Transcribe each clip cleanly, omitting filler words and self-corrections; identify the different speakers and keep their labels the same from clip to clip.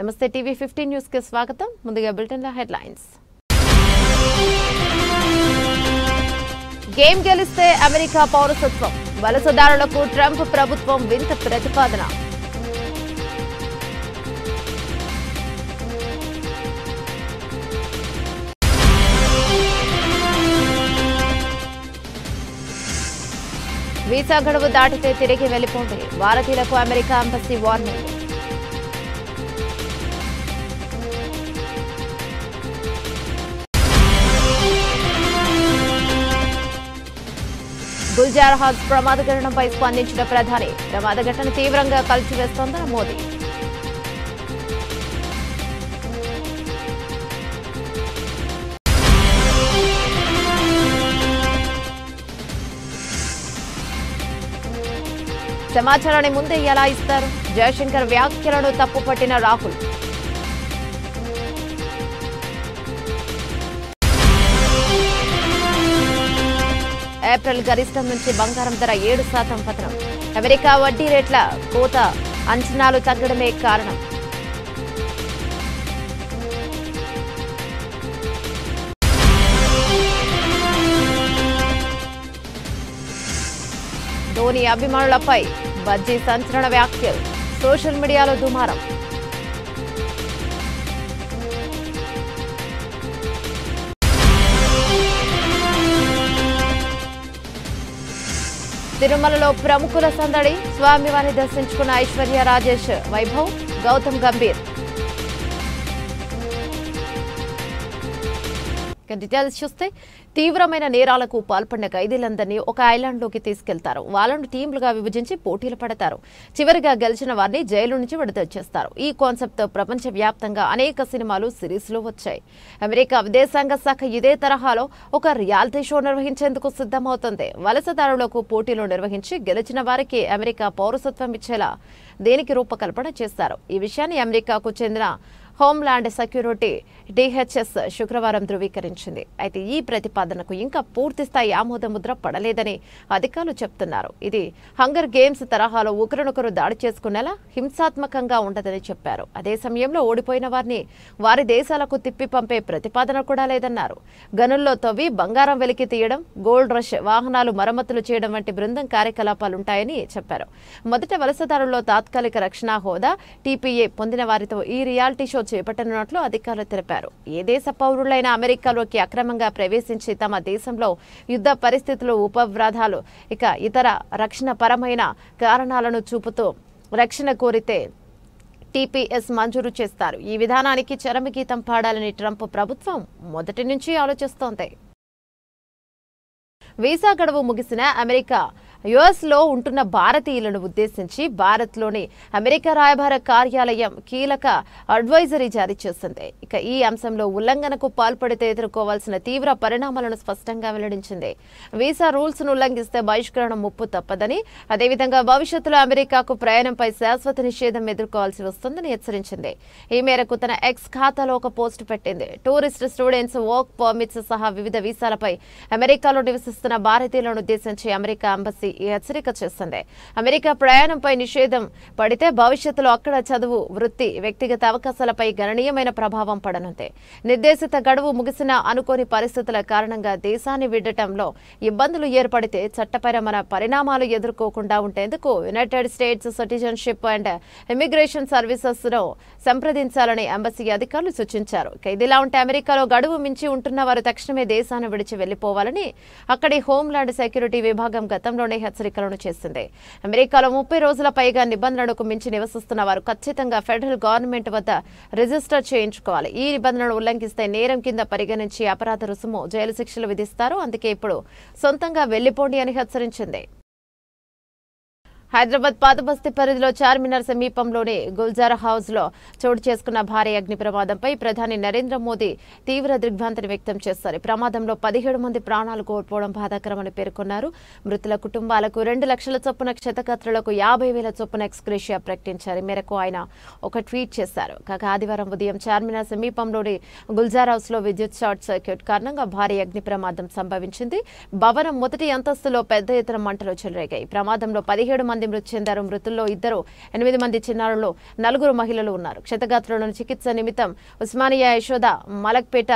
Speaker 1: నమస్తే TV 15 news కి స్వాగతం. ముందుగా బులెటిన్ లో హెడ్లైన్స్. గేమ్ గెలిస్తే అమెరికా పౌరసత్వం, వలసదారులకు ట్రంప్ ప్రభుత్వం వింత ప్రతిపాదన. వీసా గడువు దాటితే తిరిగి వెళ్లిపోండి, భారతీయులకు America embassy warning. Gulzar has ప్రమాద ఘటనపై స్పందించిన ప్రధాని, ప్రమాద ఘటన తీవ్రంగా కలిచివేస్తోందన్న మోదీ. సమాచారాన్ని ముందే ఎలా ఇస్తారు? జయశంకర్ వ్యాఖ్యలను తప్పుపట్టిన రాహుల్. ఏప్రిల్ గరిష్టం నుంచి బంగారం ధర 7% పతనం. అమెరికా వడ్డీ రేట్ల కోత అంచనాలు తగ్గడమే కారణం. ధోని అభిమానులపై బజ్జీ సంచలన వ్యాఖ్యలు, సోషల్ మీడియాలో దుమారం. తిరుమలలో ప్రముఖుల సందడి, స్వామివారిని దర్శించుకున్న ఐశ్వర్య రాజేష్, వైభవ్, గౌతమ్ గంభీర్. డీటెయిల్స్ చూస్తే, తీవ్రమైన నేరాలకు పాల్పడిన ఖైదీలందరినీ ఒక ఐలాండ్లోకి తీసుకెళ్తారు. వాళ్ళను టీంలుగా విభజించి పోటీలు పడతారు. చివరిగా గెలిచిన వారిని జైలు నుంచి విడుదల చేస్తారు. ఈ కాన్సెప్ట్ ప్రపంచవ్యాప్తంగా అనేక సినిమాలు, సిరీస్లు వచ్చాయి. అమెరికా విదేశాంగ శాఖ ఇదే తరహాలో ఒక రియాలిటీ షో నిర్వహించేందుకు సిద్ధమవుతుంది. వలసదారులకు పోటీలు నిర్వహించి గెలిచిన వారికి అమెరికా పౌరసత్వం ఇచ్చేలా దీనికి రూపకల్పన చేస్తారు. ఈ విషయాన్ని అమెరికాకు చెందిన హోంల్యాండ్ సెక్యూరిటీ DHS శుక్రవారం ధృవీకరించింది. అయితే ఈ ప్రతిపాదనకు ఇంకా పూర్తిస్థాయి ఆమోద ముద్ర పడలేదని అధికారులు చెప్తున్నారు. ఇది హంగర్ గేమ్స్ తరహాలో ఒకరినొకరు దాడి చేసుకునేలా హింసాత్మకంగా ఉండదని చెప్పారు. అదే సమయంలో ఓడిపోయిన వారిని వారి దేశాలకు తిప్పి పంపే ప్రతిపాదన కూడా లేదన్నారు. గనుల్లో తవ్వి బంగారం వెలికి తీయడం, గోల్డ్ రష్, వాహనాలు మరమ్మతులు చేయడం వంటి బృందం కార్యకలాపాలుంటాయని చెప్పారు. మొదట వలసదారుల్లో తాత్కాలిక రక్షణ హోదా TPA పొందిన వారితో ఈ రియాలిటీ షో చేపట్టనున్నట్లు అధికారులు తెలిపారు. ఏ దేశ పౌరులైనా అమెరికాలోకి అక్రమంగా ప్రవేశించి తమ దేశంలో యుద్ధ పరిస్థితులు, ఉపవ్రాధాలు, ఇతర రక్షణ పరమైన కారణాలను చూపుతూ రక్షణ కోరితే TPS మంజూరు చేస్తారు. ఈ విధానానికి చరమగీతం పాడాలని ట్రంప్ ప్రభుత్వం మొదటి నుంచి ఆలోచిస్తోంది. వీసా గడువు ముగిసిన అమెరికా US లో ఉంటున్న భారతీయులను ఉద్దేశించి భారత్లోని అమెరికా రాయబార కార్యాలయం కీలక అడ్వైజరీ జారీ చేసింది. ఈ అంశంలో ఉల్లంఘనకు పాల్పడితే ఎదుర్కోవాల్సిన తీవ్ర పరిణామాలను స్పష్టంగా వెల్లడించింది. వీసా రూల్స్ ను ఉల్లంఘిస్తే బహిష్కరణ ముప్పు తప్పదని, అదేవిధంగా భవిష్యత్తులో అమెరికాకు ప్రయాణంపై శాశ్వత నిషేధం ఎదుర్కోవాల్సి వస్తుందని హెచ్చరించింది. ఈ మేరకు తన ఎక్స్ ఖాతాలో ఒక పోస్టు పెట్టింది. టూరిస్ట్, స్టూడెంట్స్, వర్క్ పర్మిట్స్ సహా వివిధ వీసాలపై అమెరికాలో నివసిస్తున్న భారతీయులను ఉద్దేశించి అమెరికా ఎంబసీ ఈ హెచ్చరిక చేస్తుంది. అమెరికా ప్రయాణంపై నిషేధం పడితే భవిష్యత్తులో అక్కడ చదువు, వృత్తి, వ్యక్తిగత అవకాశాలపై గణనీయమైన ప్రభావం పడనుంది. నిర్దేశిత గడువు ముగిసిన అనుకోని పరిస్థితుల కారణంగా దేశాన్ని విడటంలో ఇబ్బందులు ఏర్పడితే చట్టపరమైన పరిణామాలు ఎదుర్కోకుండా ఉండేందుకు United states citizenship and immigration services ను సంప్రదించాలని ఎంబసీ అధికారులు సూచించారు. ఇదిలా ఉంటే అమెరికాలో గడువు మించి ఉంటున్న వారు తక్షణమే దేశాన్ని విడిచి వెళ్లిపోవాలని అక్కడి హోంల్యాండ్ సెక్యూరిటీ విభాగం గతంలోనే హెచ్చరికలను చేసింది. అమెరికాలో 30 రోజుల పైగా నిబంధనలకు మించి నివసిస్తున్న వారు ఖచ్చితంగా ఫెడరల్ గవర్నమెంట్ వద్ద రిజిస్టర్ చేయించుకోవాలి. ఈ నిబంధనలు ఉల్లంఘిస్తే నేరం కింద పరిగణించి అపరాధ రుసుము, జైలు శిక్షలు విధిస్తారు. అందుకే ఇప్పుడు సొంతంగా వెళ్లిపోండి అని హెచ్చరించింది. హైదరాబాద్ పాతబస్తీ పరిధిలో చార్మినార్ సమీపంలోని గుల్జార్ హౌస్ లో చోటు చేసుకున్న భారీ అగ్ని ప్రమాదంపై ప్రధాని నరేంద్ర మోదీ తీవ్ర దిగ్భ్రాంతిని వ్యక్తం చేశారు. ప్రమాదంలో 17 మంది ప్రాణాలు కోల్పోవడం బాధాకరమని పేర్కొన్నారు. మృతుల కుటుంబాలకు 2 లక్షల చొప్పున, క్షతగాత్రులకు 50,000 చొప్పున ఎక్స్గ్రేషియా ప్రకటించారు. ఈ మేరకు ఆయన ఒక ట్వీట్ చేశారు. కాగా ఆదివారం ఉదయం చార్మినార్ సమీపంలోని గుల్జార్ హౌస్ లో విద్యుత్ షార్ట్ సర్క్యూట్ కారణంగా భారీ అగ్ని ప్రమాదం సంభవించింది. భవనం మొదటి అంతస్తులో పెద్ద ఎత్తున మంటలు చెలరేగాయి. ప్రమాదంలో 17 మంది మంది మృతి చెందారు. మృతుల్లో 8 మంది చిన్నారులు, 4 మహిళలు ఉన్నారు. క్షతగాత్రులను చికిత్స నిమిత్తం ఉస్మానియా, యశోద, మలక్పేట,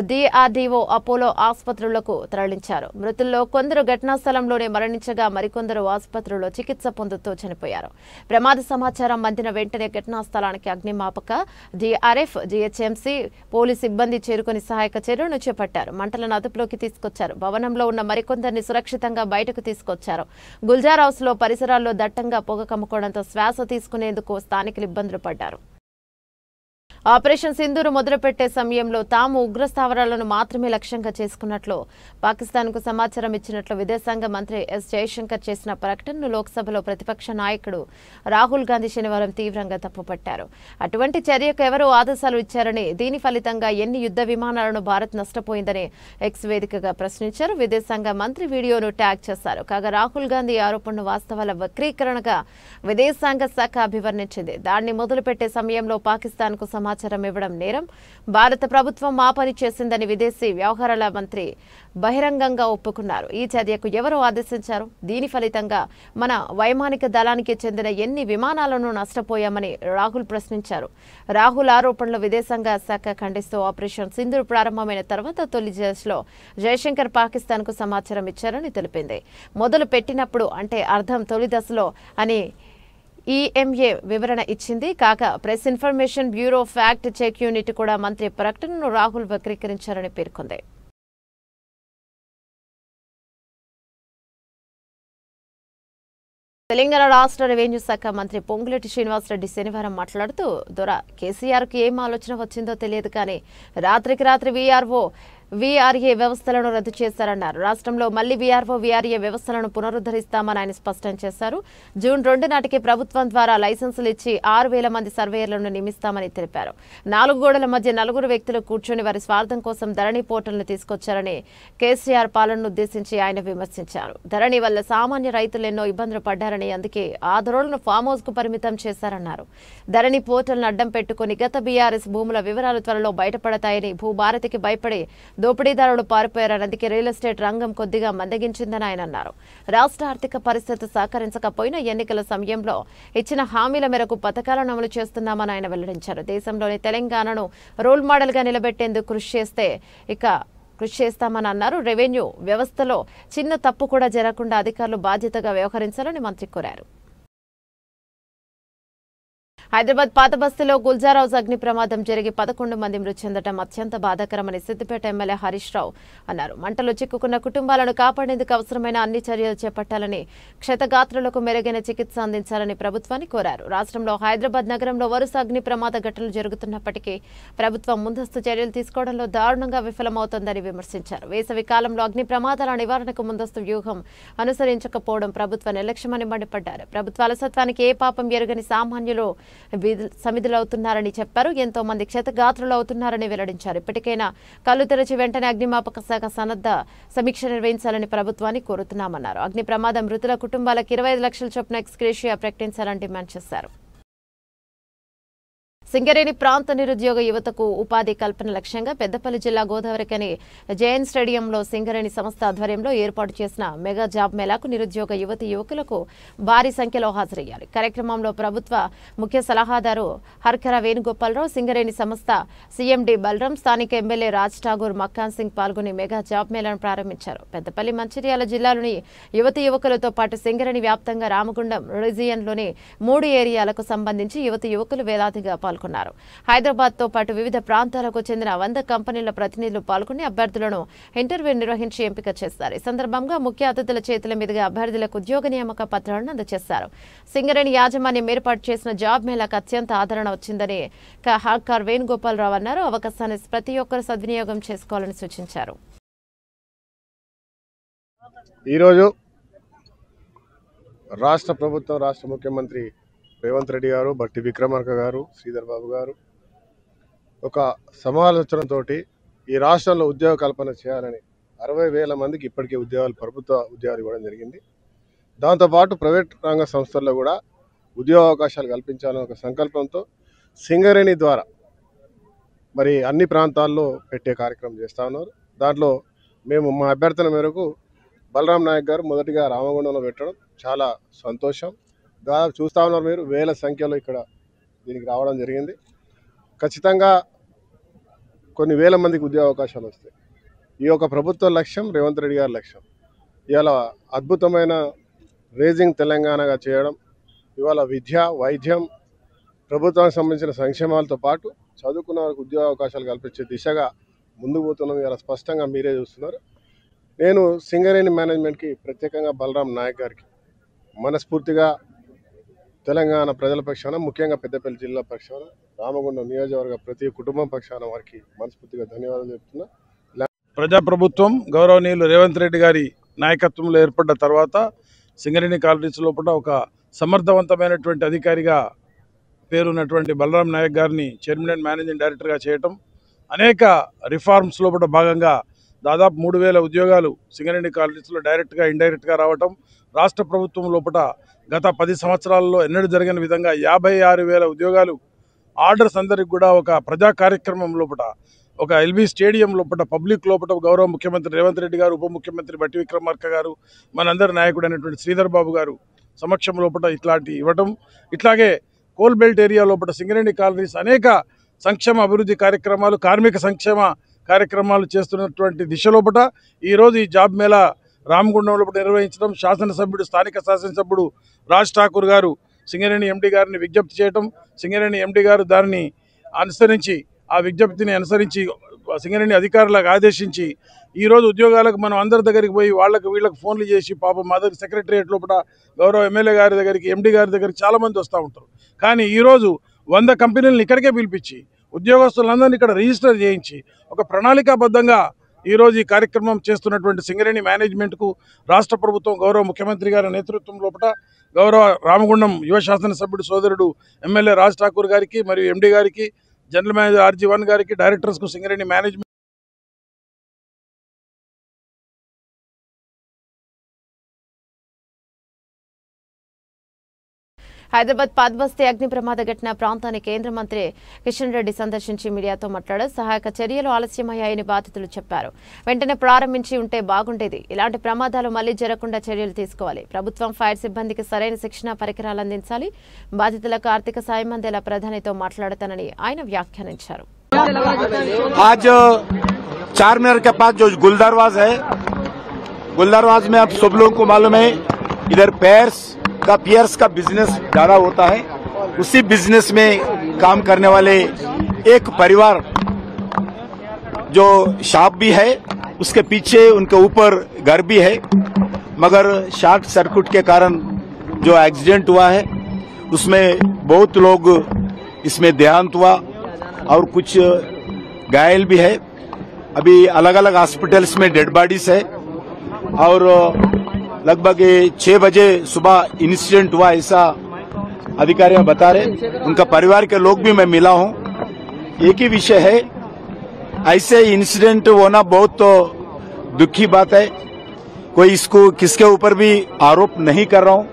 Speaker 1: DRDO, అపోలో ఆసుపత్రులకు తరలించారు. మృతుల్లో కొందరు ఘటనా స్థలంలోనే మరణించగా మరికొందరు ఆసుపత్రిలో చికిత్స పొందుతూ చనిపోయారు. ప్రమాద సమాచారం అందిన వెంటనే ఘటనా స్థలానికి అగ్నిమాపక, DRF, GHMC పోలీసు సిబ్బంది చేరుకుని సహాయక చర్యలను చేపట్టారు. మంటలను అదుపులోకి తీసుకొచ్చారు. భవనంలో ఉన్న మరికొందరిని సురక్షితంగా బయటకు తీసుకొచ్చారు. గుల్జార్ హౌస్ లో పరిసరాల్లో దట్టంగా పొగ కమ్ముకోవడంతో శ్వాస తీసుకునేందుకు స్థానికులు ఇబ్బందులు పడ్డారు. ఆపరేషన్ సింధూర్ మొదలుపెట్టే సమయంలో తాము ఉగ్రస్థావరాలను మాత్రమే లక్ష్యంగా చేసుకున్నట్లు పాకిస్తాన్కు సమాచారం ఇచ్చినట్లు విదేశాంగ మంత్రి ఎస్ జయశంకర్ చేసిన ప్రకటనను లోక్సభలో ప్రతిపక్ష నాయకుడు రాహుల్ గాంధీ శనివారం తీవ్రంగా తప్పుపట్టారు. అటువంటి చర్యకు ఎవరు ఆదేశాలు ఇచ్చారని, దీని ఫలితంగా ఎన్ని యుద్ధ విమానాలను భారత్ నష్టపోయిందని ఎక్స్ వేదికగా ప్రశ్నించారు. విదేశాంగ మంత్రి వీడియోను ట్యాగ్ చేశారు. కాగా రాహుల్ గాంధీ ఆరోపణను వాస్తవాల వక్రీకరణగా విదేశాంగ శాఖ అభివర్ణించింది. దాన్ని మొదలుపెట్టే సమయంలో పాకిస్తాన్కు సమాచారం ఇవ్వడం నేరం, భారత ప్రభుత్వం ఆ పని చేసిందని విదేశీ వ్యవహారాల మంత్రి బహిరంగంగా ఒప్పుకున్నారు. ఈ చర్యకు ఎవరు ఆదేశించారు? దీని ఫలితంగా మన వైమానిక దళానికి చెందిన ఎన్ని విమానాలను నష్టపోయామని రాహుల్ ప్రశ్నించారు. రాహుల్ ఆరోపణలు విదేశాంగ శాఖ ఖండిస్తూ ఆపరేషన్ సింధూర్ ప్రారంభమైన తర్వాత తొలి దశలో జయశంకర్ పాకిస్తాన్కు సమాచారం ఇచ్చారని తెలిపింది. మొదలు పెట్టినప్పుడు అంటే అర్థం తొలి దశలో అని EMA వివరణ ఇచ్చింది. కాగా press information bureau fact check unit కూడా మంత్రి ప్రకటనను రాహుల్ వక్రీకరించారని పేర్కొంది. తెలంగాణ రాష్ట్ర రెవెన్యూ శాఖ మంత్రి పొంగులేటి శ్రీనివాసరెడ్డి శనివారం మాట్లాడుతూ, కేసీఆర్కు ఏం ఆలోచన వచ్చిందో తెలియదు కానీ రాత్రికి రాత్రి VRA వ్యవస్థలను రద్దు చేశారన్నారు. రాష్ట్రంలో మళ్లీ VRA వ్యవస్థలను పునరుద్ధరిస్తామని ఆయన స్పష్టం చేశారు. జూన్ 2 నాటికి ప్రభుత్వం ద్వారా లైసెన్సులు ఇచ్చి 6,000 మంది సర్వేయర్లను నియమిస్తామని తెలిపారు. 4 గోడల మధ్య 4 వ్యక్తులు కూర్చొని వారి స్వార్థం కోసం ధరణి పోర్టల్ను తీసుకొచ్చారని కేసీఆర్ పాలనను ఉద్దేశించి ఆయన విమర్శించారు. ధరణి వల్ల సామాన్య రైతులు ఎన్నో ఇబ్బందులు పడ్డారని, అందుకే ఆ ధరలను ఫామ్ హౌస్ కు పరిమితం చేశారన్నారు. ధరణి పోర్టల్ను అడ్డం పెట్టుకుని గత BRS భూముల వివరాలు త్వరలో బయటపడతాయని, భూభారతికి భయపడి దోపిడీదారులు పారిపోయారని, అందుకే రియల్ ఎస్టేట్ రంగం కొద్దిగా మందగించిందని ఆయన అన్నారు. రాష్ట్ర ఆర్థిక పరిస్థితి సహకరించకపోయినా ఎన్నికల సమయంలో ఇచ్చిన హామీల మేరకు పథకాలను అమలు చేస్తున్నామని ఆయన వెల్లడించారు. దేశంలోని తెలంగాణను రోల్ మోడల్ గా నిలబెట్టేందుకు కృషి చేస్తామని అన్నారు. రెవెన్యూ వ్యవస్థలో చిన్న తప్పు కూడా జరగకుండా అధికారులు బాధ్యతగా వ్యవహరించాలని మంత్రి కోరారు. హైదరాబాద్ పాత బస్తీలో గుల్జార్ హౌస్ అగ్ని ప్రమాదం జరిగి 11 మంది మృతి చెందడం అత్యంత బాధాకరమని సిద్దిపేట ఎమ్మెల్యే హరీష్ రావు అన్నారు. మంటలు చిక్కుకున్న కుటుంబాలను కాపాడేందుకు అవసరమైన అన్ని చర్యలు చేపట్టాలని, క్షతగాత్రులకు మెరుగైన చికిత్స అందించాలని ప్రభుత్వాన్ని కోరారు. రాష్ట్రంలో హైదరాబాద్ నగరంలో వరుస అగ్ని ప్రమాద ఘటనలు జరుగుతున్నప్పటికీ ప్రభుత్వం ముందస్తు చర్యలు తీసుకోవడంలో దారుణంగా విఫలమవుతోందని విమర్శించారు. వేసవి కాలంలో అగ్ని ప్రమాదాల నివారణకు ముందస్తు వ్యూహం అనుసరించకపోవడం ప్రభుత్వ నిర్లక్ష్యమని మండిపడ్డారు. ప్రభుత్వ అలసత్వానికి ఏ పాపం ఎరుగని సామాన్యులు సమిధులవుతున్నారని చెప్పారు. ఎంతో మంది క్షతగాత్రులు అవుతున్నారని వెల్లడించారు. ఇప్పటికైనా కళ్లు తెరచి వెంటనే అగ్నిమాపక శాఖ సన్నద్ధ సమీక్ష నిర్వహించాలని ప్రభుత్వాన్ని కోరుతున్నామన్నారు. అగ్ని ప్రమాదం మృతుల కుటుంబాలకు 25 లక్షల చొప్పున ఎక్స్గ్రేషియా ప్రకటించాలని డిమాండ్ చేశారు. సింగరేణి ప్రాంత నిరుద్యోగ యువతకు ఉపాధి కల్పన లక్ష్యంగా పెద్దపల్లి జిల్లా గోదావరికని జైన్ స్టేడియంలో సింగరేణి సంస్థ ఆధ్వర్యంలో ఏర్పాటు చేసిన మెగా జాబ్ మేళాకు నిరుద్యోగ యువకులకు భారీ సంఖ్యలో హాజరయ్యారు. కార్యక్రమంలో ప్రభుత్వ ముఖ్య సలహాదారు హర్కర వేణుగోపాలరావు, సింగరేణి సంస్థ CMD బలరాం, స్థానిక ఎమ్మెల్యే రాజ్ ఠాగూర్, మక్కాన్ సింగ్ పాల్గొని మెగా జాబ్ మేళాను ప్రారంభించారు. పెద్దపల్లి, మంచిర్యాల జిల్లాలోని యువకులతో పాటు సింగరేణి వ్యాప్తంగా రామగుండం రీజియన్లోని 3 ఏరియాలకు సంబంధించి యువకులు వేలాదిగా పాల్గొన్నారు. హైదరాబాద్ తో పాటు వివిధ ప్రాంతాలకు చెందిన 100 కంపెనీల ప్రతినిధులు పాల్గొని అభ్యర్థులను ఇంటర్వ్యూ నిర్వహించి ఎంపిక చేస్తారు. ఈ సందర్భంగా ముఖ్య అతిథుల చేతుల మీదుగా అభ్యర్థులకు ఉద్యోగ నియామక పత్రాలను అందజేశారు. సింగరేణి యాజమాన్యం ఏర్పాటు చేసిన జాబ్ మేళాకు అత్యంత ఆదరణ వచ్చిందని హర్కర్ వేణుగోపాలరావు అన్నారు. అవకాశాన్ని ప్రతి ఒక్కరు సద్వినియోగం చేసుకోవాలని సూచించారు.
Speaker 2: ఈరోజు రాష్ట్ర ప్రభుత్వం, రాష్ట్ర ముఖ్యమంత్రి రేవంత్ రెడ్డి గారు, బట్టి విక్రమార్క గారు, శ్రీధర్ బాబు గారు ఒక సమాలోచనతో ఈ రాష్ట్రంలో ఉద్యోగ కల్పన చేయాలని 60,000 మందికి ఇప్పటికే ప్రభుత్వ ఉద్యోగాలు ఇవ్వడం జరిగింది. దాంతోపాటు ప్రైవేట్ రంగ సంస్థల్లో కూడా ఉద్యోగ అవకాశాలు కల్పించాలని ఒక సంకల్పంతో సింగరేణి ద్వారా మరి అన్ని ప్రాంతాల్లో పెట్టే కార్యక్రమం చేస్తూ ఉన్నారు. దాంట్లో మేము మా అభ్యర్థన మేరకు బలరాం నాయక్ గారు మొదటిగా రామగుండంలో పెట్టడం చాలా సంతోషం. దాదాపు చూస్తూ ఉన్నారు మీరు, వేల సంఖ్యలో ఇక్కడ దీనికి రావడం జరిగింది. ఖచ్చితంగా కొన్ని వేల మందికి ఉద్యోగ అవకాశాలు వస్తాయి. ఈ యొక్క ప్రభుత్వ లక్ష్యం, రేవంత్ రెడ్డి గారి లక్ష్యం ఇవాళ అద్భుతమైన రేజింగ్ తెలంగాణగా చేయడం. ఇవాళ విద్య, వైద్యం, ప్రభుత్వానికి సంబంధించిన సంక్షేమాలతో పాటు చదువుకున్న వారికి ఉద్యోగ అవకాశాలు కల్పించే దిశగా ముందుకు పోతున్నాం. ఇలా స్పష్టంగా మీరే చూస్తున్నారు. నేను సింగరేణి మేనేజ్మెంట్కి, ప్రత్యేకంగా బలరాం నాయక్ గారికి మనస్ఫూర్తిగా తెలంగాణ ప్రజల పక్షాన, ముఖ్యంగా పెద్దపల్లి జిల్లా పక్షాన, రామగుండం నియోజకవర్గ ప్రతి కుటుంబం పక్షాన వారికి మనస్ఫూర్తిగా ధన్యవాదాలు చెప్తున్నా.
Speaker 3: ప్రజాప్రభుత్వం గౌరవనీయులు రేవంత్ రెడ్డి గారి నాయకత్వంలో ఏర్పడ్డ తర్వాత సింగరేణి కాలనీస్ లోపల ఒక సమర్థవంతమైనటువంటి అధికారిగా పేరున్నటువంటి బలరాం నాయక్ గారిని చైర్మన్ అండ్ మేనేజింగ్ డైరెక్టర్గా చేయటం, అనేక రిఫార్మ్స్ లోపల భాగంగా దాదాపు 3000 ఉద్యోగాలు సింగరేణి కాలనీస్లో డైరెక్ట్గా ఇండైరెక్ట్గా రావటం, రాష్ట్ర ప్రభుత్వం లోపల గత 10 సంవత్సరాల్లో ఎన్నడూ జరిగిన విధంగా 56,000 ఉద్యోగాలు ఆర్డర్స్ అందరికి కూడా ఒక ప్రజా కార్యక్రమం లోపల, ఒక ఎల్బీ స్టేడియం లోపల, పబ్లిక్ లోపల గౌరవ ముఖ్యమంత్రి రేవంత్ రెడ్డి గారు, ఉప ముఖ్యమంత్రి బట్టి విక్రమార్క గారు, మనందరి నాయకుడు అయినటువంటి శ్రీధర్ బాబు గారు సమక్షం లోపల ఇట్లాంటి ఇవ్వటం, ఇట్లాగే కోల్ బెల్ట్ ఏరియా లోపల సింగరేణి కాలనీస్ అనేక సంక్షేమ అభివృద్ధి కార్యక్రమాలు, కార్మిక సంక్షేమ కార్యక్రమాలు చేస్తున్నటువంటి దిశ లోపల ఈరోజు ఈ జాబ్ మేళా రామగుండం లోపల నిర్వహించడం, శాసనసభ్యుడు, స్థానిక శాసనసభ్యుడు రాజ్ ఠాకూర్ గారు సింగరేణి ఎండీ గారిని విజ్ఞప్తి చేయటం, సింగరేణి ఎండీ గారు దాన్ని అనుసరించి, ఆ విజ్ఞప్తిని అనుసరించి సింగరేణి అధికారులకు ఆదేశించి ఈరోజు ఉద్యోగాలకు మనం అందరి దగ్గరికి పోయి వీళ్ళకి ఫోన్లు చేసి, పాపం మా దగ్గర సెక్రటరియట్ లోపల గౌరవ ఎమ్మెల్యే గారి దగ్గరికి, ఎండీ గారి దగ్గరికి చాలామంది వస్తూ ఉంటారు. కానీ ఈరోజు 100 కంపెనీలను ఇక్కడికే పిలిపించి ఉద్యోగస్తులందరినీ ఇక్కడ రిజిస్టర్ చేయించి ఒక ప్రణాళికాబద్ధంగా ఈరోజు ఈ కార్యక్రమం చేస్తున్నటువంటి సింగరేణి మేనేజ్మెంట్కు రాష్ట్ర ప్రభుత్వం, గౌరవ ముఖ్యమంత్రి గారి నేతృత్వం లోపల గౌరవ రామగుండం యువ శాసనసభ్యుడు సోదరుడు ఎమ్మెల్యే రాజ్ ఠాకూర్ గారికి మరియు ఎండీ గారికి, జనరల్ మేనేజర్ RG1 గారికి, డైరెక్టర్స్కు, సింగరేణి మేనేజ్మెంట్
Speaker 1: హైదరాబాద్ పాద్బస్తీ అగ్ని ప్రమాద ఘటన ప్రాంతాన్ని కేంద్ర మంత్రి కిషన్ రెడ్డి సందర్శించి మీడియాతో మాట్లాడారు. సహాయక చర్యలు ఆలస్యమయ్యాయని బాధితులు చెప్పారు. వెంటనే ప్రారంభించి ఉంటే బాగుండేది. ఇలాంటి ప్రమాదాలు మళ్లీ జరగకుండా చర్యలు తీసుకోవాలి. ప్రభుత్వం ఫైర్ సిబ్బందికి సరైన శిక్షణ, పరికరాలు అందించాలి. బాధితులకు ఆర్థిక సాయం అందేలా ప్రధానితో మాట్లాడతానని ఆయన వ్యాఖ్యానించారు.
Speaker 4: आज चारमीनार के पास जो गुलदरवाज है, गुलदरवाज में आप सब लोगों को मालूम है इधर पियर्स का बिजनेस ज्यादा होता है। उसी बिजनेस में काम करने वाले एक परिवार जो शॉप भी है, उसके पीछे उनके ऊपर घर भी है, मगर शॉर्ट सर्किट के कारण जो एक्सीडेंट हुआ है उसमें बहुत लोग इसमें देहांत हुआ और कुछ घायल भी है। अभी अलग अलग हॉस्पिटल्स में डेड बॉडीज है और लगभग 6 बजे सुबह इंसिडेंट हुआ, ऐसा अधिकारी बता रहे। उनका परिवार के लोग भी मैं मिला हूं। एक ही विषय है, ऐसे इंसिडेंट होना बहुत दुखी बात है। कोई इसको किसके ऊपर भी आरोप नहीं कर रहा हूं,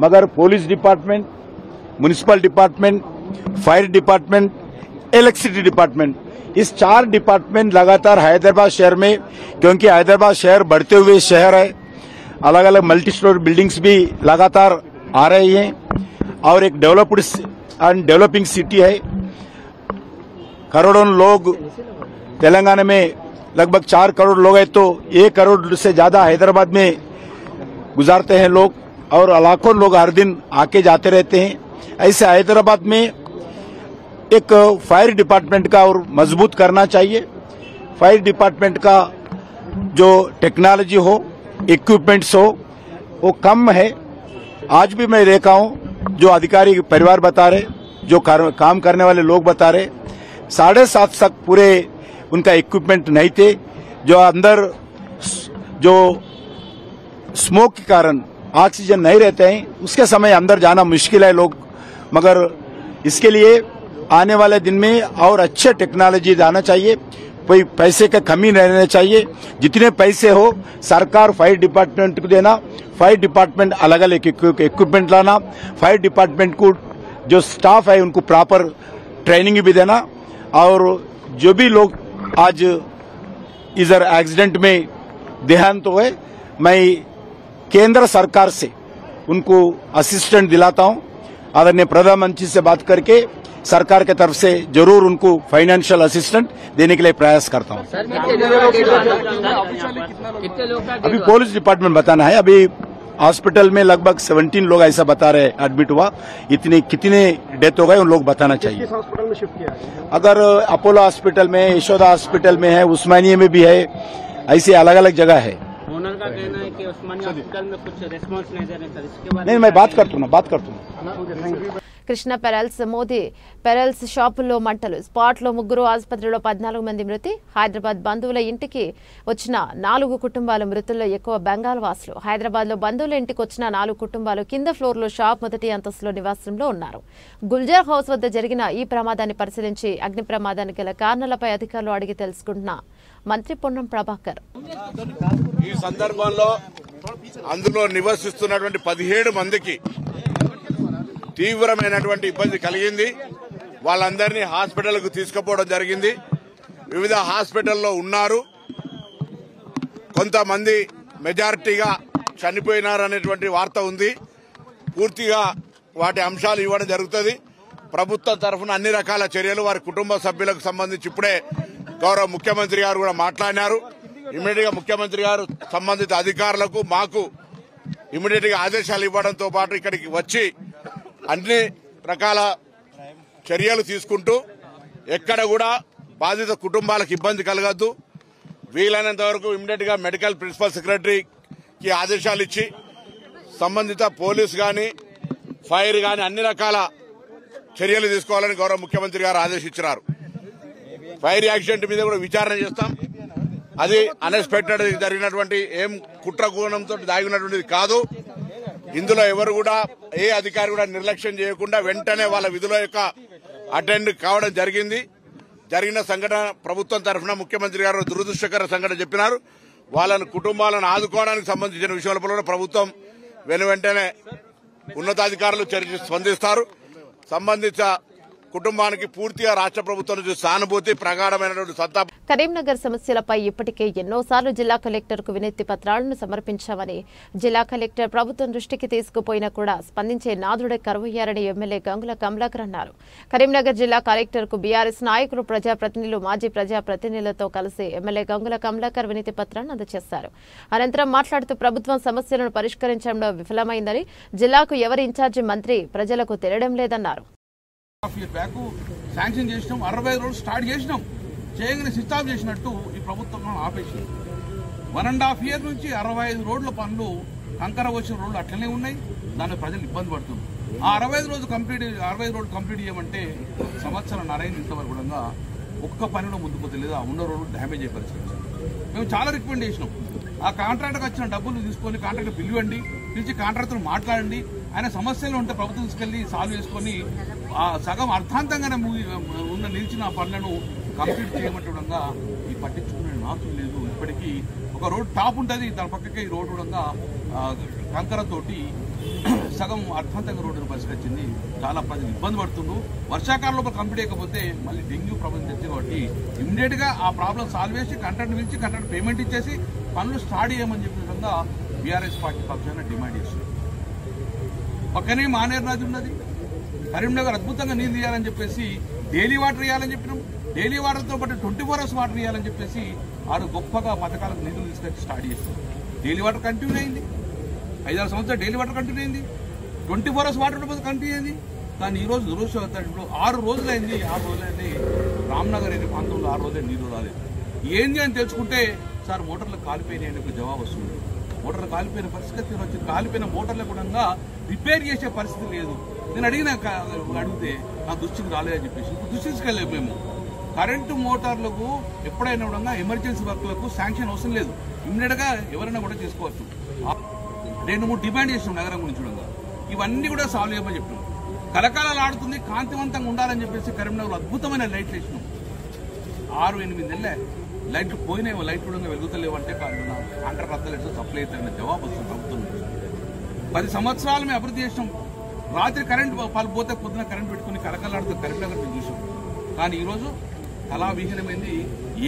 Speaker 4: मगर police department, municipal department, fire department, electricity department, इस 4 डिपार्टमेंट लगातार हैदराबाद शहर में, क्योंकि हैदराबाद शहर बढ़ते हुए शहर है, अलग अलग मल्टी स्टोर बिल्डिंग्स भी लगातार आ रही हैं और एक डेवलप्ड एंड डेवलपिंग सिटी है। करोड़ों लोग तेलंगाना में, लगभग 4 करोड़ लोग हैं, तो 1 करोड़ से ज्यादा हैदराबाद में गुजारते हैं लोग और लाखों लोग हर दिन आके जाते रहते हैं। ऐसे हैदराबाद में एक फायर डिपार्टमेंट का और मजबूत करना चाहिए। फायर डिपार्टमेंट का जो टेक्नोलॉजी हो, इक्विपमेंट्स हो, वो कम है। आज भी मैं देखा हूं, जो अधिकारी परिवार बता रहे, जो काम करने वाले लोग बता रहे, 7:30 तक पूरे उनका इक्विपमेंट नहीं थे। जो अंदर जो स्मोक के कारण ऑक्सीजन नहीं रहते हैं, उसके समय अंदर जाना मुश्किल है लोग, मगर इसके लिए आने वाले दिन में और अच्छे टेक्नोलॉजी आना चाहिए। कोई पैसे का कमी नहीं रहना चाहिए। जितने पैसे हो सरकार फायर डिपार्टमेंट को देना, फायर डिपार्टमेंट अलग अलग इक्विपमेंट लाना, फायर डिपार्टमेंट को जो स्टाफ है उनको प्रॉपर ट्रेनिंग भी देना, और जो भी लोग आज इधर एक्सीडेंट में देहांत हुए, मैं केंद्र सरकार से उनको असिस्टेंट दिलाता हूं। आदरणीय प्रधानमंत्री से बात करके सरकार के तरफ से जरूर उनको फाइनेंशियल असिस्टेंट देने के लिए प्रयास करता हूं। अभी पुलिस डिपार्टमेंट बताना है। अभी हॉस्पिटल में लगभग 17 लोग ऐसा बता रहे एडमिट हुआ। इतने कितने डेथ हो गए उन लोग बताना चाहिए।
Speaker 5: हॉस्पिटल में शिफ्ट किया है?
Speaker 4: अगर अपोलो हॉस्पिटल में, यशोदा हॉस्पिटल में है, उस्मानिया में भी है, ऐसे अलग अलग जगह है।
Speaker 6: ओनर का कहना है कि उस्मानिया हॉस्पिटल में कुछ रिस्पांस नहीं दे रहे सर, इसके बारे
Speaker 4: नहीं, मैं बात करता हूँ।
Speaker 1: కృష్ణ పెరల్స్ మోదీ పెరల్స్ షాపుల్లో మంటలు, స్పాట్లో 3, ఆసుపత్రిలో 14 మంది మృతి. హైదరాబాద్ బంధువుల ఇంటికి వచ్చిన 4 కుటుంబాలు, మృతుల్లో ఎక్కువ బెంగాల్ వాసులు. హైదరాబాద్ లో బంధువుల ఇంటికి వచ్చిన 4 కుటుంబాలు కింద ఫ్లోర్ లో షాప్ మొదటి అంతస్తులో నివాసంలో ఉన్నారు. గుల్జర్ హౌస్ వద్ద జరిగిన ఈ ప్రమాదాన్ని పరిశీలించి అగ్ని ప్రమాదానికి గల కారణాలపై అధికారులు అడిగి తెలుసుకుంటున్న మంత్రి పొన్నం ప్రభాకర్
Speaker 7: ఈ సందర్భంలో అందులో నివసిస్తున్నటువంటి 17 మందికి తీవ్రమైనటువంటి ఇబ్బంది కలిగింది. వాళ్ళందరినీ హాస్పిటల్కు తీసుకుపోవడం జరిగింది. వివిధ హాస్పిటల్లో ఉన్నారు. కొంతమంది మెజారిటీగా చనిపోయినారనేటువంటి వార్త ఉంది. పూర్తిగా వాటి అంశాలు ఇవ్వడం జరుగుతుంది. ప్రభుత్వం తరఫున అన్ని రకాల చర్యలు వారి కుటుంబ సభ్యులకు సంబంధించి ఇప్పుడే గౌరవ ముఖ్యమంత్రి గారు కూడా మాట్లాడినారు. ఇమ్మీడియట్ గా ముఖ్యమంత్రి గారు సంబంధిత అధికారులకు మాకు ఇమ్మీడియట్ గా ఆదేశాలు ఇవ్వడంతో పాటు ఇక్కడికి వచ్చి అన్ని రకాల చర్యలు తీసుకుంటూ ఎక్కడ కూడా బాధిత కుటుంబాలకు ఇబ్బంది కలగద్దు, వీలైనంత వరకు ఇమ్మీడియట్ గా మెడికల్ ప్రిన్సిపల్ సెక్రటరీకి ఆదేశాలు ఇచ్చి సంబంధిత పోలీసు గాని ఫైర్ గాని అన్ని రకాల చర్యలు తీసుకోవాలని గౌరవ ముఖ్యమంత్రి గారు ఆదేశించారు. ఫైర్ యాక్సిడెంట్ మీద కూడా విచారణ చేస్తాం. అది అన్ఎక్స్పెక్టెడ్ జరిగినటువంటి ఏం కుట్ర కోణంతో దాగినటువంటిది కాదు. ఇందులో ఎవరు కూడా ఏ అధికారి కూడా నిర్లక్ష్యం చేయకుండా వెంటనే వాళ్ళ విధుల యొక్క అటెండ్ కావడం జరిగింది. జరిగిన సంఘటన ప్రభుత్వం తరఫున ముఖ్యమంత్రి గారు దురదృష్టకర సంఘటన చెప్పినారు. వాళ్ళని కుటుంబాలను ఆదుకోవడానికి సంబంధించిన విషయాలపై ప్రభుత్వం వెంటనే ఉన్నతాధికారులు స్పందిస్తారు. సంబంధిత కుటుంబానికి పూర్తిగా రాష్ట్ర ప్రభుత్వం నుంచి సానుభూతి, ప్రగాఢమైనటువంటి సంతాపం.
Speaker 1: కరీంనగర్ సమస్యలపై ఇప్పటికే ఎన్నోసార్లు జిల్లా కలెక్టర్కు వినతి పత్రాలను సమర్పించామని, జిల్లా కలెక్టర్ ప్రభుత్వం దృష్టికి తీసుకుపోయినా కూడా స్పందించే నాదుడే కరువయ్యారని ఎమ్మెల్యే గంగుల కమలాకర్ అన్నారు. కరీంనగర్ జిల్లా కలెక్టర్కు బీఆర్ఎస్ నాయకులు, ప్రజాప్రతినిధులు, మాజీ ప్రజాప్రతినిధులతో కలిసి ఎమ్మెల్యే గంగుల కమలాకర్ వినతి పత్రాన్ని అందజేశారు. అనంతరం మాట్లాడుతూ ప్రభుత్వం సమస్యలను పరిష్కరించడంలో విఫలమైందని, జిల్లాకు ఎవరి ఇన్ఛార్జి మంత్రి ప్రజలకు తెలియడం లేదన్నారు.
Speaker 8: శాంక్షన్ చేసినాం, 65 రోజులు స్టార్ట్ చేసినాం, చేయగానే స్విచ్ ఆఫ్ చేసినట్టు ఈ ప్రభుత్వం ఆపేసింది. 1.5 years నుంచి 65 రోడ్ల పనులు, కంకర వచ్చిన రోడ్లు అట్లనే ఉన్నాయి. దాన్ని ప్రజలు ఇబ్బంది పడుతుంది. ఆ 65 రోడ్లు కంప్లీట్ చేయమంటే సంవత్సరం నరైంది. ఇంతవరకు కూడా ఒక్క పనిలో ముందుకు తెలియదు. ఆ ఉన్న రోడ్లు డ్యామేజ్ అయ్యే పరిస్థితి. మేము చాలా రికమెండ్ చేసినాం. ఆ కాంట్రాక్టర్కి వచ్చిన డబ్బులు తీసుకొని కాంట్రాక్టర్ పిలవండి, పిలిచి కాంట్రాక్టర్ మాట్లాడండి, ఆయన సమస్యలు ఉంటే ప్రభుత్వం తీసుకెళ్లి సాల్వ్ చేసుకుని ఆ సగం అర్థాంతంగానే ఉన్న నిలిచిన పనులను కంప్లీట్ చేయమంటుండగా ఈ పట్టించుకునే నాతులు లేదు. ఇప్పటికీ ఒక రోడ్ టాప్ ఉంటుంది, దాని పక్కకే ఈ రోడ్డు కూడా కంకరతోటి సగం అర్థాంతంగా రోడ్డును పరిష్కరించింది. చాలా ప్రజలు ఇబ్బంది పడుతున్నారు. వర్షాకాలంలో కంప్లీట్ అయిపోతే మళ్ళీ డెంగ్యూ ప్రాబ్లం తెచ్చింది. కాబట్టి ఇమ్మీడియట్ గా ఆ ప్రాబ్లం సాల్వ్ చేసి కాంట్రాక్ట్ పిలిచి కాంట్రాక్ట్ పేమెంట్ ఇచ్చేసి పనులు స్టార్ట్ చేయమని చెప్పిన విధంగా బీఆర్ఎస్ పార్టీ పక్షాన డిమాండ్ చేస్తుంది. పక్కనే మానేరు నది ఉన్నది. కరీంనగర్ అద్భుతంగా నీళ్లు తీయాలని చెప్పేసి డైలీ వాటర్ ఇవ్వాలని చెప్పినాం. డైలీ వాటర్తో పాటు 24 hours వాటర్ ఇవ్వాలని చెప్పేసి ఆడు గొప్పగా పథకాలకు నిధులు తీసుకొచ్చి స్టార్ట్ చేస్తాం. డైలీ వాటర్ కంటిన్యూ అయింది. 5-6 సంవత్సరాలు డైలీ వాటర్ కంటిన్యూ అయింది. 24 hours వాటర్ కంటిన్యూ అయింది. కానీ ఈ రోజు దురదృష్టవశాత్తు 6 రోజులైంది. 6 రోజులైంది రామ్నగర్ ఎన్ని ప్రాంతంలో 6 రోజులే నీళ్లు రాలేదు. ఏంది అని తెలుసుకుంటే సార్ మోటార్లు కాలిపోయినాయని ఒక జవాబు వస్తుంది. మోటార్లు కాలిపోయిన పరిస్థితి వచ్చింది. కాలిపోయిన మోటార్ల కూడా రిపేర్ చేసే పరిస్థితి లేదు. నేను అడిగితే నా దృష్టికి రాలేదని చెప్పేసి ఇప్పుడు దృష్టికెళ్ళలేదు. మేము కరెంటు మోటార్లకు ఎప్పుడైనా కూడా ఎమర్జెన్సీ వర్క్లకు శాంక్షన్ అవసరం లేదు. ఇమ్మీడియట్ గా ఎవరైనా కూడా చేసుకోవచ్చు. 2-3 డిమాండ్ చేసినాం నగరం గురించి కూడా. ఇవన్నీ కూడా సాల్వ్ చేయమని చెప్పినాం. కలకాలాలు ఆడుతుంది, కాంతివంతంగా ఉండాలని చెప్పేసి కరీంనగర్లో అద్భుతమైన లైట్లు వేసినాం. 6-8 నెలలే లైట్లు పోయినాయి. లైట్లు కూడా వెలుగుతలేవంటే కాంట్రాక్ట్ రద్దలు సప్లై అవుతాయన్న జవాబు వస్తుంది ప్రభుత్వం. 10 సంవత్సరాలు మేము అభివృద్ధి చేసినాం. రాత్రి కరెంట్ పోతే పొద్దున కరెంట్ పెట్టుకుని కలకలాడుతూ కరీంనగర్ మేము చూసాం. కానీ ఈరోజు అలా విహీనమైంది.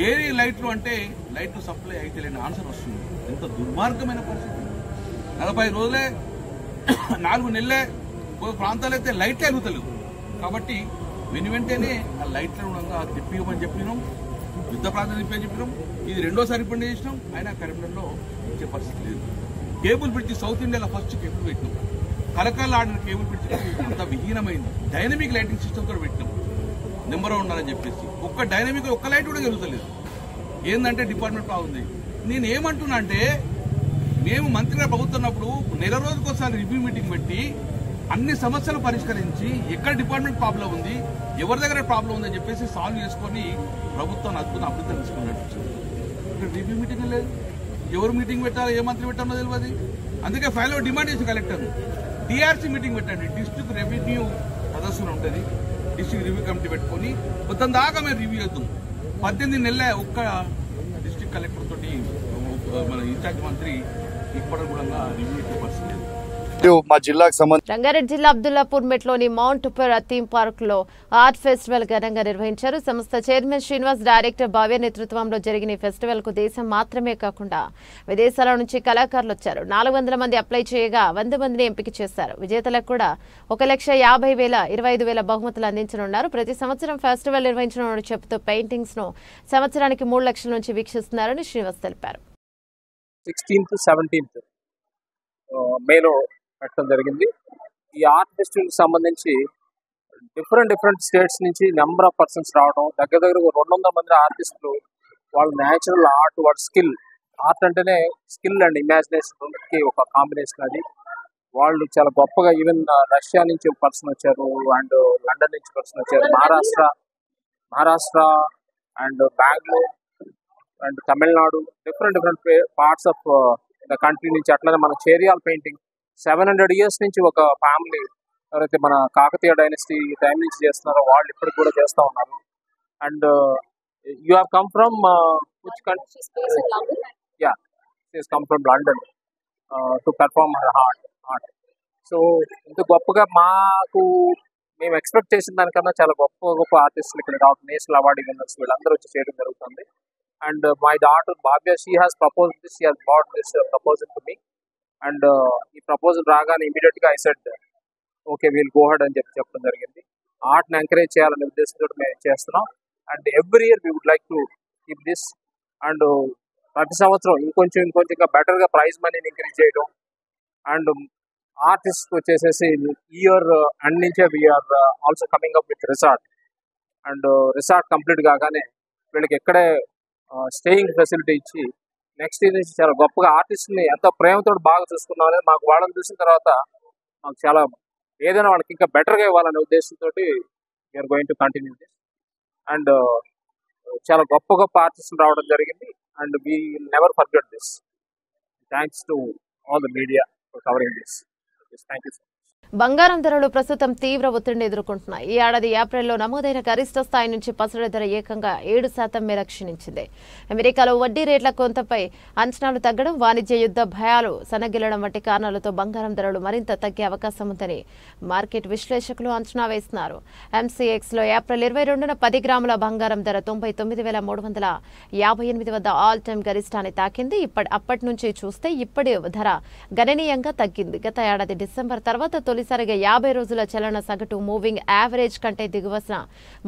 Speaker 8: ఏ లైట్లు అంటే లైట్లు సప్లై అయితే లేని ఆన్సర్ వస్తుంది. ఎంత దుర్మార్గమైన పరిస్థితి. 40 రోజులే 4 నెలలే ప్రాంతాలు అయితే లైట్లే వెలుగుతలేవు. కాబట్టి వెంటనే ఆ లైట్ల ఉండగా తిప్పిమని చెప్పినాం, యుద్ధ ప్రాంతం తిప్పని చెప్పినాం. ఇది రెండోసారి ఇప్పుడు చేసినాం, అయినా కరీంనగర్లో ఇచ్చే పరిస్థితి లేదు. కేబుల్ బ్రిడ్జ్ సౌత్ ఇండియాలో ఫస్ట్ కేబుల్ పెట్టినాం. కలకాల ఆడిన కేబుల్ బ్రిడ్జ్ అంత విహీనమైంది. డైనమిక్ లైటింగ్ సిస్టమ్ కూడా పెట్టినాం నెంబర్ ఉండాలని చెప్పేసి. ఒక్క డైనమిక్ ఒక్క లైట్ కూడా జరుగుతలేదు. ఏంటంటే డిపార్ట్మెంట్ బాగుంది. నేను ఏమంటున్నా అంటే, మేము మంత్రిగా ప్రభుత్వన్నప్పుడు నెల రోజుకోసారి రివ్యూ మీటింగ్ పెట్టి అన్ని సమస్యలు పరిష్కరించి ఎక్కడ డిపార్ట్మెంట్ ప్రాబ్లం ఉంది, ఎవరి దగ్గర ప్రాబ్లం ఉందని చెప్పేసి సాల్వ్ చేసుకొని ప్రభుత్వాన్ని అద్భుతం అభివృద్ధి తీసుకున్నట్టు. ఇక్కడ రివ్యూ మీటింగ్ లేదు. ఎవరు మీటింగ్ పెట్టాలో, ఏ మంత్రి పెట్టాలో తెలియదు. అందుకే ఫైల్లో డిమాండ్ చేసి కలెక్టర్ డిఆర్సీ మీటింగ్ పెట్టండి. డిస్ట్రిక్ట్ రెవెన్యూ సదస్సులు ఉంటుంది, డిస్ట్రిక్ట్ రివ్యూ కమిటీ పెట్టుకొని మొత్తం దాకా మేము రివ్యూ చేద్దాం. 18 నెలలే ఒక్క డిస్ట్రిక్ట్ కలెక్టర్ తోటి మన ఇన్ఛార్జ్ మంత్రి ఇప్పటి కూడా రివ్యూ పరిస్థితి లేదు.
Speaker 5: మా జిల్లాకు సంబంధించి
Speaker 1: రంగారెడ్డి జిల్లా అబ్దుల్లాపూర్ మెట్లోని మౌంట్ పెరా థీమ్ పార్క్ లో ఆర్ట్ ఫెస్టివల్ ఘనంగా నిర్వహించారు. సంస్థ చైర్మన్ శ్రీనివాస్, డైరెక్టర్ భావ్య నేతృత్వంలో జరిగిన ఈ ఫెస్టివల్ కు దేశం మాత్రమే కాకుండా విదేశాల నుంచి కళాకారులు వచ్చారు. 400 మంది అప్లై చేయగా 100 మందిని ఎంపిక చేశారు. విజేతలకు కూడా 1,50,000, 25,000 బహుమతులు అందించనున్నారు. ప్రతి సంవత్సరం ఫెస్టివల్ నిర్వహించనున్నట్టు చెబుతూ పెయింటింగ్స్ ను సంవత్సరానికి 3 లక్షల నుంచి వీక్షిస్తున్నారని శ్రీనివాస్ తెలిపారు.
Speaker 9: 16th, 17th మేలో పెట్టడం జరిగింది. ఈ ఆర్ట్ ఫెస్టివల్కి సంబంధించి డిఫరెంట్ స్టేట్స్ నుంచి నెంబర్ ఆఫ్ పర్సన్స్ రావడం, దగ్గర 200 మంది ఆర్టిస్టులు వాళ్ళ న్యాచురల్ ఆర్ట్, వాళ్ళ స్కిల్, ఆర్ట్ అంటేనే స్కిల్ అండ్ ఇమాజినేషన్ రెండింటికి ఒక కాంబినేషన్. అది వాళ్ళు చాలా గొప్పగా, ఈవెన్ రష్యా నుంచి ఒక పర్సన్ వచ్చారు, అండ్ లండన్ నుంచి పర్సన్ వచ్చారు, Maharashtra and Bengaluru and Tamil Nadu, different parts of the country నుంచి. అట్లనే మన చేరియాల్ పెయింటింగ్ 700 years నుంచి ఒక ఫ్యామిలీ ఎవరైతే మన కాకతీయ డైనస్టీ టైం నుంచి చేస్తున్నారో వాళ్ళు ఇప్పటికి కూడా చేస్తూ ఉన్నారు. And you have come from which country? Yeah, she has come from London to perform her art. So ఇంత గొప్పగా మేము ఎక్స్పెక్ట్ చేసిన దానికన్నా చాలా గొప్ప ఆర్టిస్టులు ఇక్కడ రావడం, నేషనల్ అవార్డు విన్నర్స్ వీళ్ళందరూ వచ్చి చేయడం జరుగుతుంది. And my daughter Bhavya, she has propose this, she has bought this proposal to me. And ఈ ప్రపోజల్ రాగానే ఇమీడియట్ గా I said okay, we'll go ahead అని చెప్పడం జరిగింది. ఆర్ట్ని ఎంకరేజ్ చేయాలనే ఉద్దేశంతో మేము చేస్తున్నాం. And every year we would like to keep this. And ప్రతి సంవత్సరం ఇంకొంచెం బెటర్గా ప్రైజ్ మనీని ఇంక్రీజ్ చేయడం. అండ్ ఆర్టిస్ట్ వచ్చేసేసి ఇయర్ అండ్ నుంచే we're also coming up with resort. And resort complete కాగానే వీళ్ళకి ఎక్కడే స్టేయింగ్ ఫెసిలిటీ ఇచ్చి నెక్స్ట్ ఇయర్ నుంచి చాలా గొప్పగా ఆర్టిస్ట్ని ఎంత ప్రేమతో బాగా చూసుకున్నాం అనేది మాకు వాళ్ళని చూసిన తర్వాత మాకు చాలా ఏదైనా వాళ్ళకి ఇంకా బెటర్గా ఇవ్వాలనే ఉద్దేశంతో we're going to continue this. And చాలా గొప్ప ఆర్టిస్టులు రావడం జరిగింది. And we never forget this. Thanks to all the media for covering this. Thank you.
Speaker 1: బంగారం ధరలు ప్రస్తుతం తీవ్ర ఒత్తిడిని ఎదుర్కొంటున్నాయి. ఈ ఏడాది ఏప్రిల్లో నమోదైన గరిష్ట స్థాయి నుంచి పసడి ధర ఏకంగా 7% మేర క్షీణించింది. అమెరికాలో వడ్డీ రేట్ల కొంతపై అంచనాలు తగ్గడం, వాణిజ్య యుద్ధ భయాలు సన్నగిల్లడం వంటి కారణాలతో బంగారం ధరలు మరింత తగ్గే అవకాశం ఉందని మార్కెట్ విశ్లేషకులు అంచనా వేస్తున్నారు. ఎంసీఎక్స్లో ఏప్రిల్ 22న 10 గ్రాముల బంగారం ధర 99,358 వద్ద ఆల్ టైమ్ గరిష్టాన్ని తాకింది. అప్పటి నుంచి చూస్తే ఇప్పటి ధర గణనీయంగా తగ్గింది. గత ఏడాది డిసెంబర్ తర్వాత తొలిసారిగా 50 రోజుల చలన సగటు మూవింగ్ యావరేజ్ కంటే దిగువన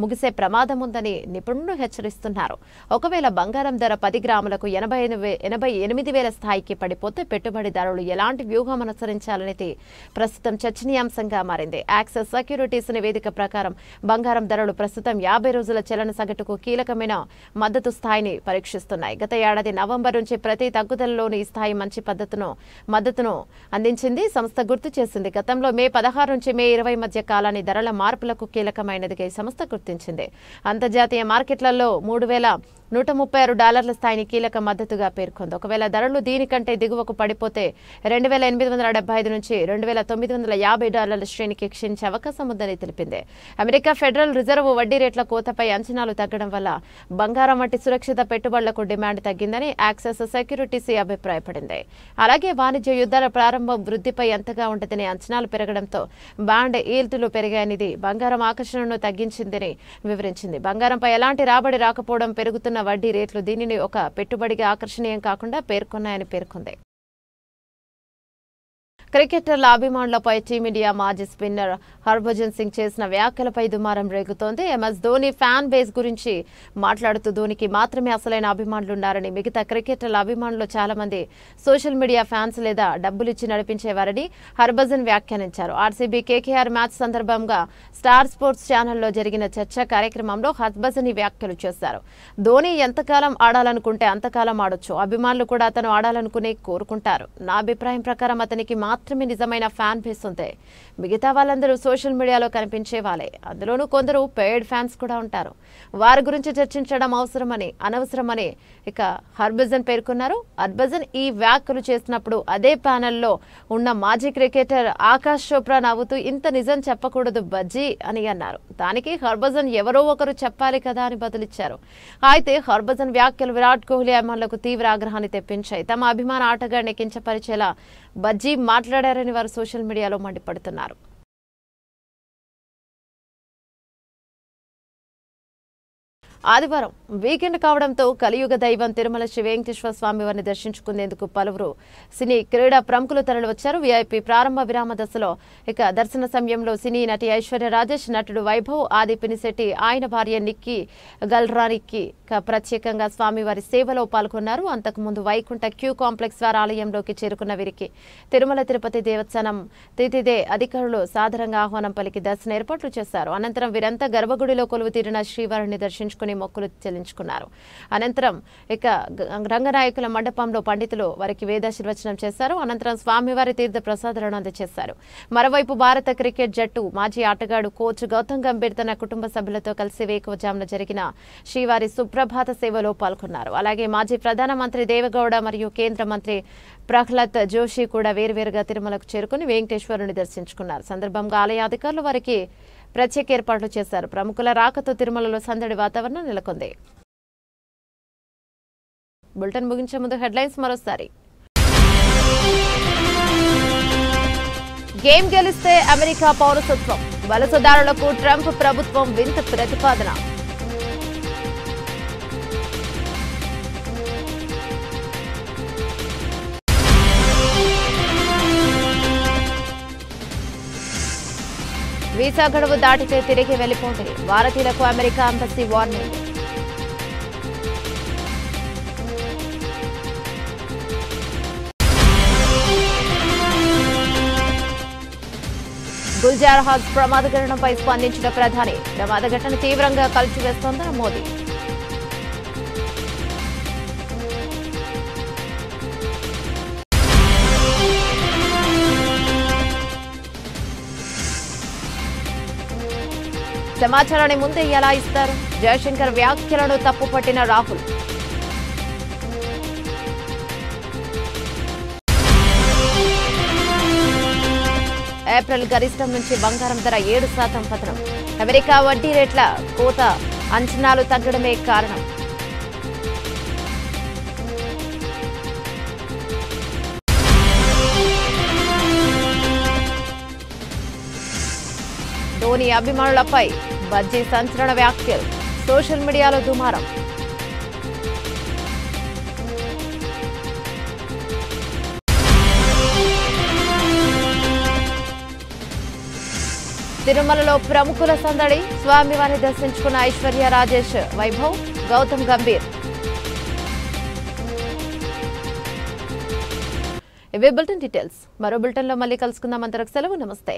Speaker 1: ముగిసే ప్రమాదం ఉందని నిపుణులు హెచ్చరిస్తున్నారు. ఒకవేళ బంగారం ధర 10 గ్రాములకు 88,000 స్థాయికి పడిపోతే పెట్టుబడిదారులు ఎలాంటి వ్యూహం అనుసరించాలనేది ప్రస్తుతం చర్చనీయాంశంగా మారింది. యాక్సెస్ సెక్యూరిటీస్ నివేదిక ప్రకారం బంగారం ధరలు ప్రస్తుతం 50 రోజుల చలన సగటుకు కీలకమైన మద్దతు స్థాయిని పరీక్షిస్తున్నాయి. గత ఏడాది నవంబర్ నుంచి ప్రతి తగ్గుదలలోని ఈ స్థాయి మంచి మద్దతును అందించింది. సంస్థ గుర్తు చేసింది. గతంలో మే 16 నుంచి మే 20 మధ్య కాలాన్ని ధరల మార్పులకు కీలకమైనదిగా ఈ సంస్థ గుర్తించింది. అంతర్జాతీయ మార్కెట్లలో $136 స్థాయిని కీలక మద్దతుగా పేర్కొంది. ఒకవేళ ధరలు దీనికంటే దిగువకు పడిపోతే 2,875 నుంచి $2,950 శ్రేణికి క్షీణించే అవకాశం ఉందని తెలిపింది. అమెరికా ఫెడరల్ రిజర్వ్ వడ్డీ రేట్ల కోతపై అంచనాలు తగ్గడం వల్ల బంగారం వంటి సురక్షిత పెట్టుబడులకు డిమాండ్ తగ్గిందని యాక్సెస్ సెక్యూరిటీస్ అభిప్రాయపడింది. అలాగే వాణిజ్య యుద్ధాల ప్రారంభం వృద్ధిపై ఎంతగా ఉండదని అంచనాలు పెరగడంతో బాండ్ ఈల్డ్లు పెరిగాయనిది బంగారం ఆకర్షణను తగ్గించిందని వివరించింది. బంగారంపై ఎలాంటి రాబడి రాకపోవడం, పెరుగుతున్న వడ్డీ రేట్లు దీనిని ఒక పెట్టుబడిగా ఆకర్షణీయం కాకుండా పేర్కొన్నాయని పేర్కొంది. క్రికెటర్ల అభిమానులపై టీమిండియా మాజీ స్పిన్నర్ హర్భజన్ సింగ్ చేసిన వ్యాఖ్యలపై దుమారం రేగుతోంది. ఎంఎస్ ధోని ఫ్యాన్ బేస్ గురించి మాట్లాడుతూ ధోనికి మాత్రమే అసలైన అభిమానులున్నారని, మిగతా క్రికెటర్ల అభిమానులు చాలా మంది సోషల్ మీడియా ఫ్యాన్స్ లేదా డబ్బులిచ్చి నడిపించేవారని హర్భజన్ వ్యాఖ్యానించారు. ఆర్సీబీ కేకేఆర్ మ్యాచ్ సందర్భంగా స్టార్ స్పోర్ట్స్ ఛానల్లో జరిగిన చర్చా కార్యక్రమంలో హర్భజన్ ఈ వ్యాఖ్యలు చేశారు. ధోని ఎంతకాలం ఆడాలనుకుంటే అంతకాలం ఆడొచ్చు. అభిమానులు కూడా అతను ఆడాలనుకునే కోరుకుంటారు. నా అభిప్రాయం ప్రకారం అతనికి మాత్రమే నిజమైన ఫ్యాన్ బేస్ ఉంది. మిగతా వాళ్ళందరూ సోషల్ మీడియాలో కనిపించే వాళ్ళే. అందులోనూ కొందరు పెయిడ్ ఫ్యాన్స్ కూడా ఉంటారు. వారి గురించి చర్చించడం అనవసరమని ఇక హర్భజన్ పేర్కొన్నారు. హర్భజన్ ఈ వ్యాఖ్యలు చేసినప్పుడు అదే ప్యానెల్లో ఉన్న మాజీ క్రికెటర్ ఆకాష్ చోప్రా నవ్వుతూ ఇంత నిజం చెప్పకూడదు బజ్జీ అని అన్నారు. దానికి హర్భజన్ ఎవరో ఒకరు చెప్పాలి కదా అని బదులిచ్చారు. అయితే హర్భజన్ వ్యాఖ్యలు విరాట్ కోహ్లీ అభిమానులకు తీవ్ర ఆగ్రహాన్ని తెప్పించాయి. తమ అభిమాన ఆటగాడిని కించపరిచేలా బజ్జీ మాట్లాడారని వారు సోషల్ మీడియాలో మండిపడుతున్నారు. ఆదివారం వీకెండ్ కావడంతో కలియుగ దైవం తిరుమల శ్రీ వెంకటేశ్వర స్వామి వారిని దర్శించుకునేందుకు పలువురు సినీ క్రీడా ప్రముఖులు తరలివచ్చారు. వీఐపీ ప్రారంభ విరామ దశలో ఇక దర్శన సమయంలో సినీ నటి ఐశ్వర్య రాజేష్, నటుడు వైభవ్, ఆది పినిశెట్టి, ఆయన భార్య నిక్కీ గల్రానికి ప్రత్యేకంగా స్వామివారి సేవలో పాల్గొన్నారు. అంతకుముందు వైకుంఠ క్యూ కాంప్లెక్స్ వారి ఆలయంలోకి చేరుకున్న వీరికి తిరుమల తిరుపతి దేవస్థానం తితిదే అధికారులు సాదరంగా ఆహ్వానం పలికి దర్శన ఏర్పాట్లు చేశారు. అనంతరం వీరంతా గర్భగుడిలో కొలువు తీరిన శ్రీవారిని దర్శించుకుని మొక్కులు చెల్లించుకున్నారు. అనంతరం ఇక రంగనాయకుల మండపంలో పండితులు వారికి వేదాశీర్వచనం చేశారు. అనంతరం స్వామివారి తీర్థ ప్రసాదాలను అందజేశారు. మరోవైపు భారత క్రికెట్ జట్టు మాజీ ఆటగాడు కోచ్ గౌతమ్ గంభీర్ తన కుటుంబ సభ్యులతో కలిసి వేకువజామున జరిగిన శ్రీవారి సుప్రభాత సేవలో పాల్గొన్నారు. అలాగే మాజీ ప్రధానమంత్రి దేవగౌడ మరియు కేంద్ర మంత్రి ప్రహ్లాద్ జోషి కూడా వేర్వేరుగా తిరుమలకు చేరుకుని వెంకటేశ్వరుని దర్శించుకున్నారు. సందర్భంగా ఆలయ అధికారులు వారికి ప్రత్యేక ఏర్పాట్లు చేశారు. ప్రముఖుల రాకతో తిరుమలలో సందడి వాతావరణం నెలకొంది. బులెటిన్ ముగించే ముందు హెడ్లైన్స్ మరోసారి. గేమ్ గెలిస్తే అమెరికా పౌరసత్వం, వలసదారులకు ట్రంప్ ప్రభుత్వం వింత ప్రతిపాదన. వీసా గడువు దాటితే తిరిగి వెళ్లిపోండి, భారతీయులకు America embassy warning. Gulzar has ప్రమాద ఘటనపై స్పందించిన ప్రధాని, ప్రమాద ఘటన తీవ్రంగా కలిచివేస్తోందన్న మోదీ. సమాచారాన్ని ముందే ఎలా ఇస్తారు? జయశంకర్ వ్యాఖ్యలను తప్పుపట్టిన రాహుల్. ఏప్రిల్ గరిష్టం నుంచి బంగారం ధర 7% పతనం. అమెరికా వడ్డీ రేట్ల కోత అంచనాలు తగ్గడమే కారణం. ధోని అభిమానులపై బజ్జీ సంచలన వ్యాఖ్యలు, సోషల్ మీడియాలో దుమారం. తిరుమలలో ప్రముఖుల సందడి, స్వామివారిని దర్శించుకున్న ఐశ్వర్య రాజేష్, వైభవ్, గౌతమ్ గంభీర్. ఇవే బులెటిన్ డీటెయిల్స్. మరో బులెటిన్లో మళ్ళీ కలుసుకుందాం. అంతవరకు సెలవు, నమస్తే.